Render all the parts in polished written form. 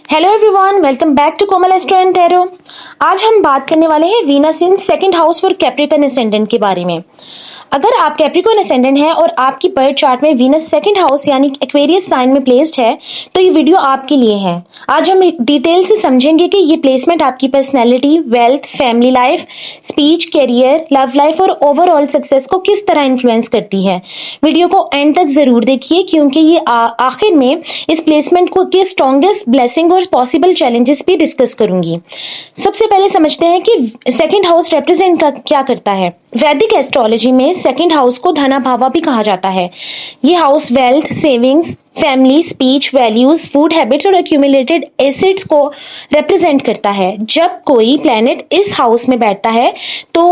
Hello everyone, welcome back to Komal astro and tarot. आज हम बात करने वाले हैं Venus in second house for Capricorn ascendant के बारे में। अगर आप कैप्रिकॉर्न असेंडेंट हैं और आपकी बर्थ चार्ट में वीनस सेकंड हाउस यानी एक्वेरियस साइन में प्लेस्ड है तो ये वीडियो आपके लिए है। आज हम डिटेल से समझेंगे कि ये प्लेसमेंट आपकी personality, wealth, family life, speech, career, love life और ओवरऑल सक्सेस को किस तरह इन्फ्लुएंस करती है। वीडियो को एंड तक जरूर देखिए क्योंकि ये आखिर में इस प्लेसमेंट को के स्ट्रॉन्गेस्ट ब्लेसिंग और पॉसिबल चैलेंजेस भी डिस्कस करूंगी। सबसे पहले समझते हैं कि सेकंड हाउस रिप्रेजेंट क्या करता है। वैदिक एस्ट्रोलॉजी में सेकंड हाउस को धना भावा भी कहा जाता है। ये house wealth, savings, family, speech, values, food habits और एक्यूमुलेटेड एसेट्स को रिप्रेजेंट करता है। जब कोई प्लैनेट इस हाउस में बैठता है तो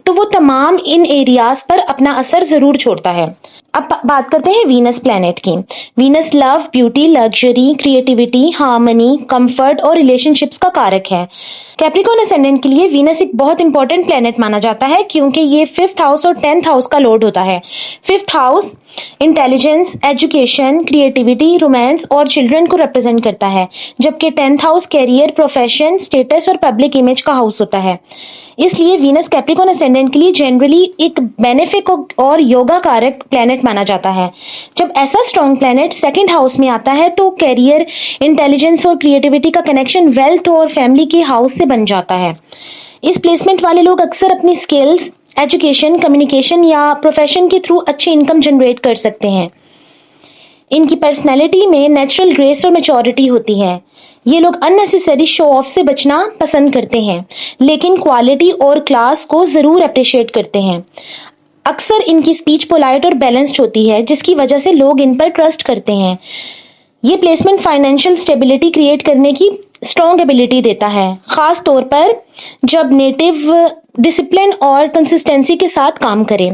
वो तमाम इन एरियाज पर अपना असर जरूर छोड़ता है। अब बात करते हैं वीनस प्लैनेट की। Venus love, beauty, luxury, creativity, harmony, comfort और रिलेशनशिप्स का कारक है। कैप्रिकॉर्न असेंडेंट के लिए वीनस एक बहुत इंपॉर्टेंट प्लैनेट माना जाता है क्योंकि ये 5th हाउस और 10th हाउस का लॉर्ड होता है। 5th house intelligence, education, creativity, romance और चिल्ड्रन को रिप्रेजेंट करता है, जबकि 10th house career, profession, status और पब्लिक इमेज का हाउस होता है। इसलिए वीनस कैप्रिकॉर्न असेंडेंट के लिए जनरली एक बेनिफिक और योगा कारक प्लैनेट माना जाता है। जब ऐसा स्ट्रॉन्ग प्लैनेट सेकंड हाउस में आता है तो कैरियर, इंटेलिजेंस और क्रिएटिविटी का कनेक्शन वेल्थ और फैमिली के हाउस से बन जाता है। इस प्लेसमेंट वाले लोग अक्सर अपनी स्किल्स, एजुकेशन, कम्युनिकेशन या प्रोफेशन के थ्रू अच्छी इनकम जनरेट कर सकते हैं। इनकी पर्सनैलिटी में नेचुरल ग्रेस और मैच्योरिटी होती है। ये लोग अननेसेसरी शो ऑफ से बचना पसंद करते हैं, लेकिन क्वालिटी और क्लास को जरूर अप्रिशिएट करते हैं। अक्सर इनकी स्पीच पोलाइट और बैलेंस्ड होती है, जिसकी वजह से लोग इन पर ट्रस्ट करते हैं। ये प्लेसमेंट फाइनेंशियल स्टेबिलिटी क्रिएट करने की स्ट्रॉन्ग एबिलिटी देता है, खास तौर पर जब नेटिव डिसिप्लिन और कंसिस्टेंसी के साथ काम करें।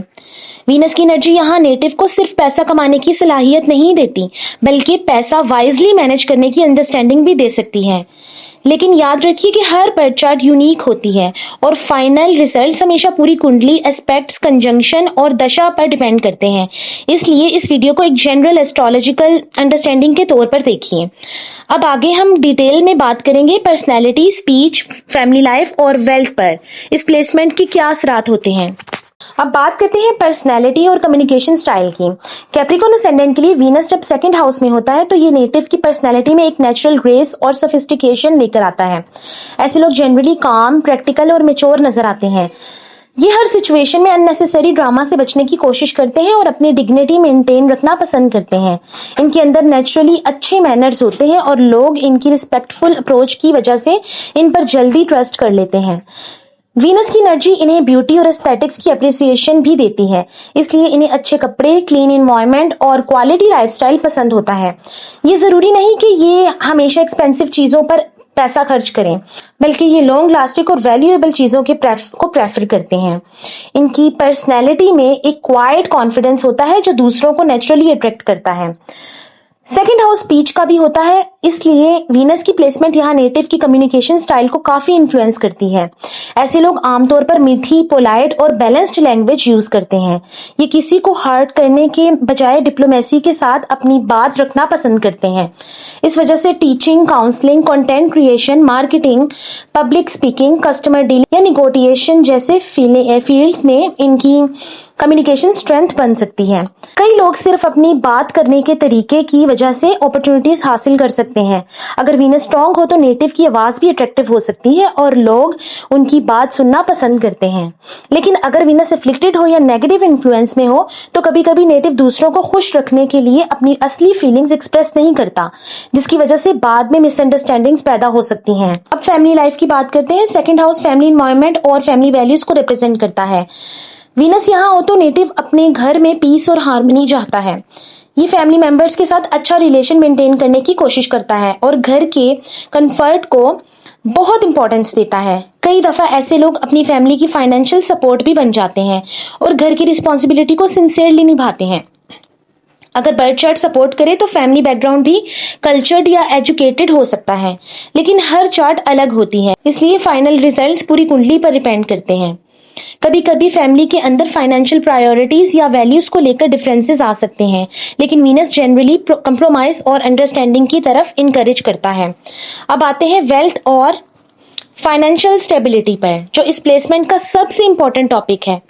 वीनस की एनर्जी यहाँ नेटिव को सिर्फ पैसा कमाने की सलाहियत नहीं देती, बल्कि पैसा वाइजली मैनेज करने की अंडरस्टैंडिंग भी दे सकती है। लेकिन याद रखिए कि हर बर्थ चार्ट यूनिक होती है और फाइनल रिजल्ट्स हमेशा पूरी कुंडली, एस्पेक्ट्स, कंजंक्शन और दशा पर डिपेंड करते हैं। इसलिए इस वीडियो को एक जनरल एस्ट्रोलॉजिकल अंडरस्टैंडिंग के तौर पर देखिए। अब आगे हम डिटेल में बात करेंगे पर्सनैलिटी, स्पीच, फैमिली लाइफ और वेल्थ पर इस प्लेसमेंट के क्या असरात होते हैं। अब बात करते हैं पर्सनैलिटी और कम्युनिकेशन स्टाइल की। कैप्रिकॉर्न असेंडेंट के लिए वीनस जब सेकंड हाउस में होता है तो ये नेटिव की पर्सनैलिटी में एक नेचुरल ग्रेस और सोफिस्टिकेशन लेकर आता है। ऐसे लोग जनरली काम, प्रैक्टिकल और मैच्योर नजर आते हैं। ये हर सिचुएशन में अननेसेसरी ड्रामा से बचने की कोशिश करते हैं और अपनी डिग्निटी मेंटेन रखना पसंद करते हैं। इनके अंदर नेचुरली अच्छे मैनर्स होते हैं और लोग इनकी रिस्पेक्टफुल अप्रोच की वजह से इन पर जल्दी ट्रस्ट कर लेते हैं। वीनस की एनर्जी इन्हें ब्यूटी और एस्थेटिक्स की अप्रिसिएशन भी देती है, इसलिए इन्हें अच्छे कपड़े, क्लीन एनवायरनमेंट और क्वालिटी लाइफस्टाइल पसंद होता है। ये जरूरी नहीं कि ये हमेशा एक्सपेंसिव चीजों पर पैसा खर्च करें, बल्कि ये लॉन्ग लास्टिंग और वैल्यूएबल चीजों को प्रेफर करते हैं। इनकी पर्सनैलिटी में एक क्वाइट कॉन्फिडेंस होता है जो दूसरों को नेचुरली अट्रैक्ट करता है। सेकंड हाउस स्पीच का भी होता है, इसलिए वीनस की प्लेसमेंट यहाँ नेटिव की कम्युनिकेशन स्टाइल को काफी इन्फ्लुएंस करती है। ऐसे लोग आमतौर पर मीठी, पोलाइट और बैलेंस्ड लैंग्वेज यूज करते हैं। ये किसी को हर्ट करने के बजाय डिप्लोमेसी के साथ अपनी बात रखना पसंद करते हैं। इस वजह से teaching, counselling, content creation, marketing, public speaking, customer dealing या निगोटिएशन जैसे फील्ड्स में इनकी कम्युनिकेशन स्ट्रेंथ बन सकती है। कई लोग सिर्फ अपनी बात करने के तरीके की वजह से अपॉर्चुनिटीज हासिल कर सकते हैं। अगर वीनस स्ट्रांग हो तो नेटिव की आवाज भी अट्रैक्टिव हो सकती है और लोग उनकी बात सुनना पसंद करते हैं। लेकिन अगर वीनस एफ्लिक्टेड हो या नेगेटिव इन्फ्लुएंस में हो तो कभी कभी नेटिव दूसरों को खुश रखने के लिए अपनी असली फीलिंग्स एक्सप्रेस नहीं करता, जिसकी वजह से बाद में मिसअंडरस्टैंडिंग्स पैदा हो सकती हैं। अब फैमिली लाइफ की बात करते हैं। सेकंड हाउस फैमिली एनवायरनमेंट और फैमिली वैल्यूज को रिप्रेजेंट करता है। वीनस यहाँ हो तो नेटिव अपने घर में पीस और हार्मनी चाहता है। ये फैमिली मेंबर्स के साथ अच्छा रिलेशन मेंटेन करने की कोशिश करता है और घर के कंफर्ट को बहुत इंपॉर्टेंस देता है। कई दफा ऐसे लोग अपनी फैमिली की फाइनेंशियल सपोर्ट भी बन जाते हैं और घर की रिस्पॉन्सिबिलिटी को सिंसियरली निभाते हैं। अगर बर्थ चार्ट सपोर्ट करे तो फैमिली बैकग्राउंड भी कल्चर्ड या एजुकेटेड हो सकता है, लेकिन हर चार्ट अलग होती है, इसलिए फाइनल रिजल्ट्स पूरी कुंडली पर डिपेंड करते हैं। कभी कभी फैमिली के अंदर फाइनेंशियल प्रायोरिटीज या वैल्यूज को लेकर डिफरेंसेस आ सकते हैं, लेकिन वीनस जनरली कंप्रोमाइज और अंडरस्टैंडिंग की तरफ इनकरेज करता है। अब आते हैं वेल्थ और फाइनेंशियल स्टेबिलिटी पर, जो इस प्लेसमेंट का सबसे इंपॉर्टेंट टॉपिक है।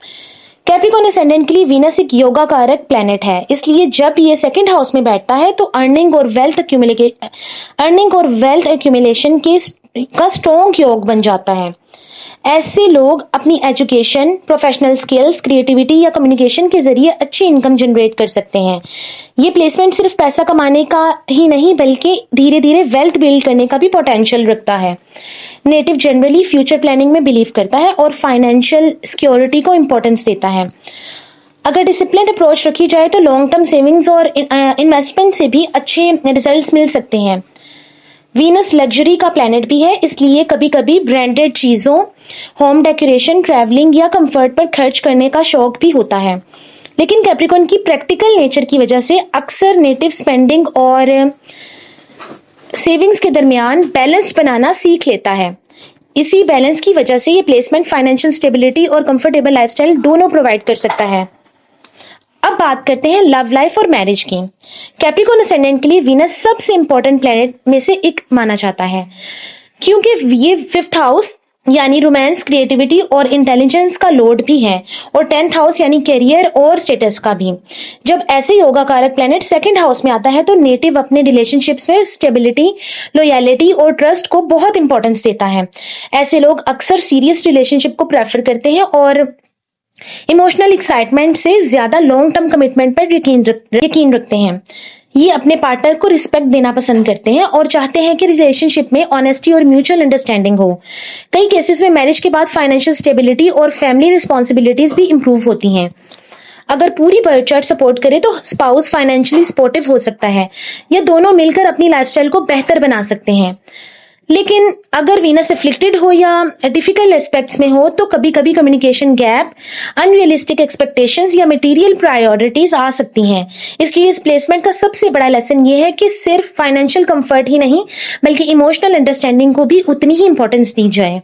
कैप्रिकॉर्न असेंडेंट के लिए वीनस एक योगा कारक प्लेनेट है, इसलिए जब ये सेकंड हाउस में बैठता है तो अर्निंग और वेल्थ एक्यूमुलेशन का स्ट्रॉन्ग योग बन जाता है। ऐसे लोग अपनी एजुकेशन, प्रोफेशनल स्किल्स, क्रिएटिविटी या कम्युनिकेशन के जरिए अच्छी इनकम जनरेट कर सकते हैं। ये प्लेसमेंट सिर्फ पैसा कमाने का ही नहीं बल्कि धीरे धीरे वेल्थ बिल्ड करने का भी पोटेंशियल रखता है। नेटिव जनरली फ्यूचर प्लानिंग में बिलीव करता है और फाइनेंशियल सिक्योरिटी को इंपॉर्टेंस देता है। अगर डिसिप्लिन अप्रोच रखी जाए तो लॉन्ग टर्म सेविंग्स और इन्वेस्टमेंट से भी अच्छे रिजल्ट्स मिल सकते हैं। वीनस लग्जरी का प्लैनेट भी है, इसलिए कभी कभी ब्रांडेड चीजों, होम डेकोरेशन, ट्रैवलिंग या कंफर्ट पर खर्च करने का शौक भी होता है। लेकिन कैप्रिकॉर्न की प्रैक्टिकल नेचर की वजह से अक्सर नेटिव स्पेंडिंग और सेविंग्स के दरमियान बैलेंस बनाना सीख लेता है। इसी बैलेंस की वजह से ये प्लेसमेंट फाइनेंशियल स्टेबिलिटी और कंफर्टेबल लाइफस्टाइल दोनों प्रोवाइड कर सकता है। अब बात करते हैं लव लाइफ और मैरिज की। कैप्रिकॉर्न असेंडेंट के लिए वीनस सबसे इंपॉर्टेंट प्लैनेट में से एक माना जाता है, क्योंकि ये 5th हाउस यानी रोमांस, क्रिएटिविटी और इंटेलिजेंस का लॉर्ड भी है, और 10th हाउस यानी करियर और स्टेटस का भी। जब ऐसे योगा कारक प्लैनेट सेकंड हाउस में आता है तो नेटिव अपने रिलेशनशिप्स में स्टेबिलिटी, लॉयलिटी और ट्रस्ट को बहुत इंपॉर्टेंस देता है। ऐसे लोग अक्सर सीरियस रिलेशनशिप को प्रेफर करते हैं और इमोशनल एक्साइटमेंट से ज्यादा लॉन्ग टर्म कमिटमेंट पर यकीन रखते हैं। ये अपने पार्टनर को रिस्पेक्ट देना पसंद करते हैं और चाहते हैं कि रिलेशनशिप में ऑनेस्टी और म्यूचुअल अंडरस्टैंडिंग हो। कई केसेस में मैरिज के बाद फाइनेंशियल स्टेबिलिटी और फैमिली रिस्पॉन्सिबिलिटीज भी इंप्रूव होती हैं। अगर पूरी बर्थ चार्ट सपोर्ट करे तो स्पाउस फाइनेंशियली सपोर्टिव हो सकता है, या दोनों मिलकर अपनी लाइफस्टाइल को बेहतर बना सकते हैं। लेकिन अगर वीनस अफ्लिक्टेड हो या डिफिकल्ट एस्पेक्ट्स में हो तो कभी कभी कम्युनिकेशन गैप, अनरियलिस्टिक एक्सपेक्टेशंस या मटेरियल प्रायोरिटीज आ सकती हैं। इसलिए इस प्लेसमेंट का सबसे बड़ा लेसन ये है कि सिर्फ फाइनेंशियल कंफर्ट ही नहीं बल्कि इमोशनल अंडरस्टैंडिंग को भी उतनी ही इंपॉर्टेंस दी जाए।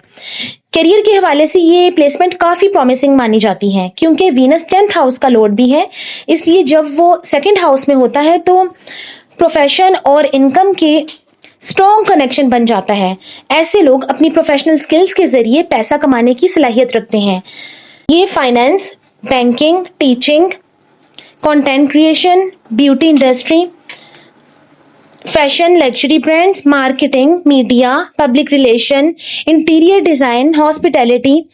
करियर के हवाले से ये प्लेसमेंट काफी प्रॉमिसिंग मानी जाती है, क्योंकि वीनस 10th हाउस का लॉर्ड भी है। इसलिए जब वो सेकंड हाउस में होता है तो प्रोफेशन और इनकम के स्ट्रॉन्ग कनेक्शन बन जाता है। ऐसे लोग अपनी प्रोफेशनल स्किल्स के जरिए पैसा कमाने की सलाहियत रखते हैं। ये finance, banking, teaching, content creation, beauty industry, fashion, luxury brands, marketing, media, public relation, interior design, hospitality,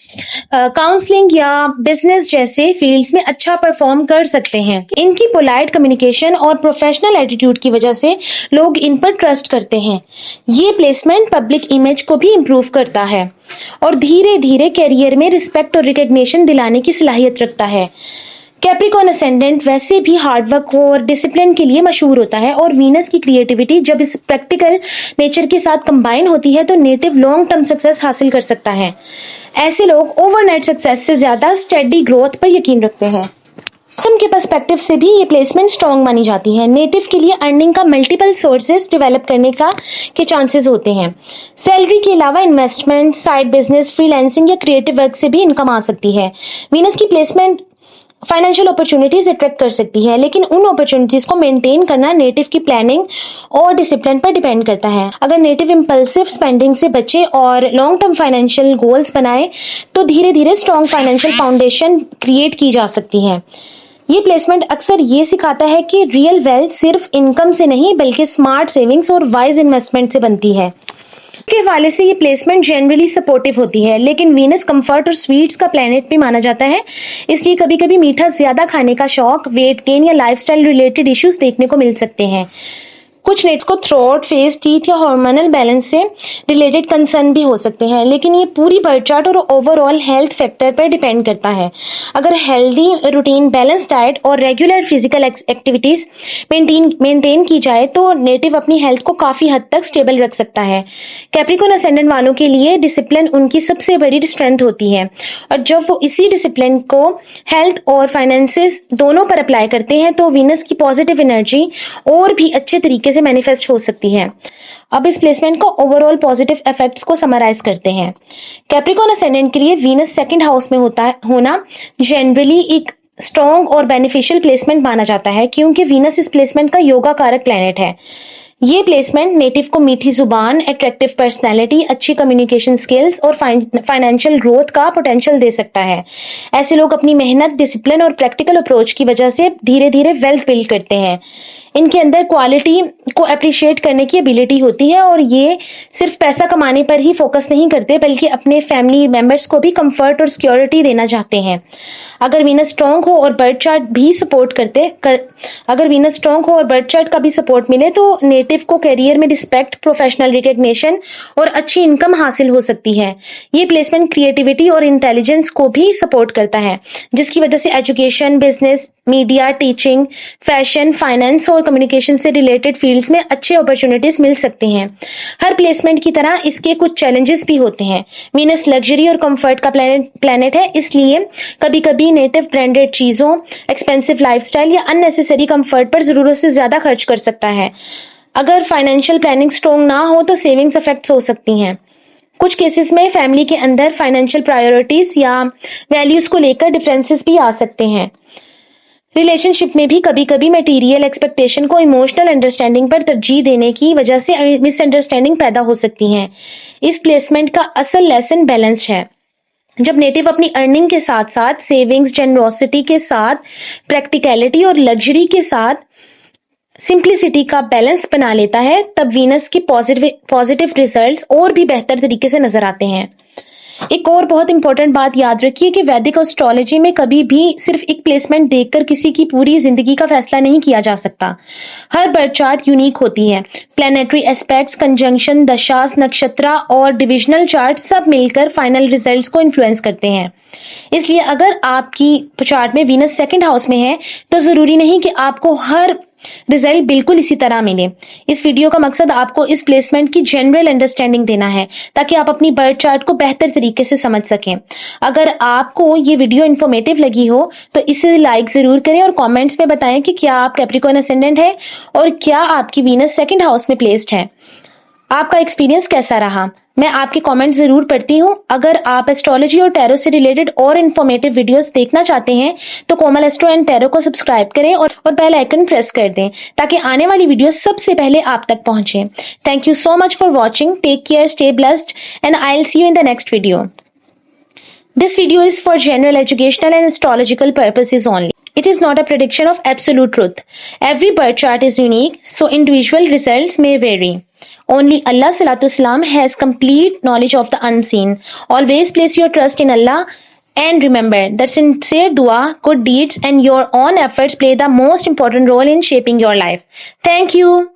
counselling या बिजनेस जैसे फील्ड्स में अच्छा परफॉर्म कर सकते हैं। इनकी पोलाइट कम्युनिकेशन और प्रोफेशनल एटीट्यूड की वजह से लोग इन पर ट्रस्ट करते हैं। ये प्लेसमेंट पब्लिक इमेज को भी इम्प्रूव करता है और धीरे धीरे कैरियर में रिस्पेक्ट और रिकग्निशन दिलाने की सलाहियत रखता है। कैप्रिकॉर्न असेंडेंट वैसे भी हार्डवर्क और डिसिप्लिन के लिए मशहूर होता है, और वीनस की क्रिएटिविटी जब इस प्रैक्टिकल नेचर के साथ कंबाइन होती है तो नेटिव लॉन्ग टर्म सक्सेस हासिल कर सकता है। ऐसे लोग ओवरनाइट सक्सेस से ज्यादा स्टेडी ग्रोथ पर यकीन रखते हैं। इनकम के पर्सपेक्टिव से भी ये प्लेसमेंट स्ट्रॉन्ग मानी जाती है। नेटिव के लिए अर्निंग का मल्टीपल सोर्सेज डेवलप करने के चांसेस होते हैं। सैलरी के अलावा इन्वेस्टमेंट, साइड बिजनेस, फ्रीलांसिंग या क्रिएटिव वर्क से भी इनकम आ सकती है। वीनस की प्लेसमेंट फाइनेंशियल अपॉर्चुनिटीज अट्रैक्ट कर सकती है, लेकिन उन अपॉर्चुनिटीज को मेंटेन करना नेटिव की प्लानिंग और डिसिप्लिन पर डिपेंड करता है। अगर नेटिव इंपल्सिव स्पेंडिंग से बचे और लॉन्ग टर्म फाइनेंशियल गोल्स बनाए तो धीरे धीरे स्ट्रॉन्ग फाइनेंशियल फाउंडेशन क्रिएट की जा सकती है। ये प्लेसमेंट अक्सर ये सिखाता है कि रियल वेल्थ सिर्फ इनकम से नहीं बल्कि स्मार्ट सेविंग्स और वाइज इन्वेस्टमेंट से बनती है। के हवाले से ये प्लेसमेंट जनरली सपोर्टिव होती है, लेकिन वीनस कंफर्ट और स्वीट्स का प्लेनेट भी माना जाता है। इसलिए कभी कभी मीठा ज्यादा खाने का शौक, वेट गेन या लाइफस्टाइल रिलेटेड इश्यूज देखने को मिल सकते हैं। कुछ नेट्स को थ्रोट, फेस, टीथ या हार्मोनल बैलेंस से रिलेटेड कंसर्न भी हो सकते हैं, लेकिन ये पूरी बर्थ चार्ट और ओवरऑल हेल्थ फैक्टर पर डिपेंड करता है। अगर हेल्दी रूटीन, बैलेंस डाइट और रेगुलर फिजिकल एक्टिविटीज मेंटेन की जाए तो नेटिव अपनी हेल्थ को काफी हद तक स्टेबल रख सकता है। कैप्रिकॉर्न असेंडेंट वालों के लिए डिसिप्लिन उनकी सबसे बड़ी स्ट्रेंथ होती है, और जब वो इसी डिसिप्लिन को हेल्थ और फाइनेंसेस दोनों पर अप्लाई करते हैं तो वीनस की पॉजिटिव एनर्जी और भी अच्छे तरीके तरीके से मैनिफेस्ट हो सकती है। अब इस प्लेसमेंट को ओवरऑल पॉजिटिव इफेक्ट्स को समराइज करते हैं। कैप्रिकॉर्न असेंडेंट के लिए वीनस सेकंड हाउस में होना जनरली एक स्ट्रॉन्ग और बेनिफिशियल प्लेसमेंट माना जाता है, क्योंकि वीनस इस प्लेसमेंट का योगा कारक प्लैनेट है। ये प्लेसमेंट नेटिव को मीठी जुबान, अट्रैक्टिव पर्सनैलिटी, अच्छी कम्युनिकेशन स्किल्स और फाइनेंशियल ग्रोथ का पोटेंशियल दे सकता है। ऐसे लोग अपनी मेहनत, डिसिप्लिन और प्रैक्टिकल अप्रोच की वजह से धीरे धीरे वेल्थ बिल्ड करते हैं। इनके अंदर क्वालिटी को अप्रिशिएट करने की एबिलिटी होती है और ये सिर्फ पैसा कमाने पर ही फोकस नहीं करते, बल्कि अपने फैमिली मेंबर्स को भी कंफर्ट और सिक्योरिटी देना चाहते हैं। अगर वीनस स्ट्रॉन्ग हो और बर्थ चार्ट भी सपोर्ट अगर वीनस स्ट्रॉन्ग हो और बर्थ चार्ट का भी सपोर्ट मिले तो नेटिव को करियर में रिस्पेक्ट, प्रोफेशनल रिकग्निशन और अच्छी इनकम हासिल हो सकती है। ये प्लेसमेंट क्रिएटिविटी और इंटेलिजेंस को भी सपोर्ट करता है, जिसकी वजह से education, business, media, teaching, fashion, finance और कम्युनिकेशन से रिलेटेड फील्ड्स में अच्छे अपॉर्चुनिटीज मिल सकती हैं। हर प्लेसमेंट की तरह इसके कुछ चैलेंजेस भी होते हैं। वीनस लग्जरी और कंफर्ट का प्लैनेट है, इसलिए कभी-कभी नेटिव ब्रांडेड चीजों, एक्सपेंसिव लाइफस्टाइल या अननेसेसरी कंफर्ट पर जरूरत से ज्यादा खर्च कर सकता है। अगर फाइनेंशियल प्लानिंग स्ट्रॉन्ग ना हो तो सेविंग्स अफेक्ट्स हो सकती हैं। कुछ केसेस में फैमिली के अंदर फाइनेंशियल प्रायोरिटीज या वैल्यूज को लेकर डिफरेंसेस भी आ सकते हैं। रिलेशनशिप में भी कभी-कभी मटेरियल एक्सपेक्टेशन को इमोशनल अंडरस्टैंडिंग पर तरजीह देने की वजह से मिसअंडरस्टैंडिंग पैदा हो सकती हैं। इस प्लेसमेंट का असल लेसन बैलेंस है। जब नेटिव अपनी अर्निंग के साथ साथ सेविंग्स, जेनरोसिटी के साथ प्रैक्टिकलिटी और लग्जरी के साथ सिंप्लिसिटी का बैलेंस बना लेता है, तब वीनस के पॉजिटिव रिजल्ट्स और भी बेहतर तरीके से नजर आते हैं। एक और बहुत इंपॉर्टेंट बात याद रखिए कि वैदिक एस्ट्रोलॉजी में कभी भी सिर्फ एक प्लेसमेंट देखकर किसी की पूरी जिंदगी का फैसला नहीं किया जा सकता। हर बर्थ चार्ट यूनिक होती है। प्लैनेटरी एस्पेक्ट्स, कंजंक्शन, दशा, नक्षत्र और डिविजनल चार्ट सब मिलकर फाइनल रिजल्ट्स को इन्फ्लुएंस करते हैं। इसलिए अगर आपकी चार्ट में वीनस सेकंड हाउस में है तो जरूरी नहीं कि आपको हर रिजल्ट बिल्कुल इसी तरह मिले। इस वीडियो का मकसद आपको इस प्लेसमेंट की जनरल अंडरस्टैंडिंग देना है, ताकि आप अपनी बर्थ चार्ट को बेहतर तरीके से समझ सकें। अगर आपको ये वीडियो इन्फॉर्मेटिव लगी हो तो इसे लाइक जरूर करें और कमेंट्स में बताएं कि क्या आप कैप्रिकॉर्न असेंडेंट है और क्या आपकी वीनस सेकंड हाउस में प्लेस्ड है। आपका एक्सपीरियंस कैसा रहा, मैं आपके कमेंट जरूर पढ़ती हूँ। अगर आप एस्ट्रोलॉजी और टैरो से रिलेटेड और इन्फॉर्मेटिव वीडियोस देखना चाहते हैं तो कोमल एस्ट्रो एंड टैरो को सब्सक्राइब करें और बेल आइकन प्रेस कर दें, ताकि आने वाली वीडियो सबसे पहले आप तक पहुंचे। Thank you so much for watching. Take care, stay blessed and I will see you in the next video. This video is for general educational and astrological purposes only. It is not a prediction of absolute truth. Every birth chart is unique, so individual results may vary. Only Allah Salatu Salam has complete knowledge of the unseen. Always place your trust in Allah and remember that sincere dua, good deeds and your own efforts play the most important role in shaping your life. Thank you.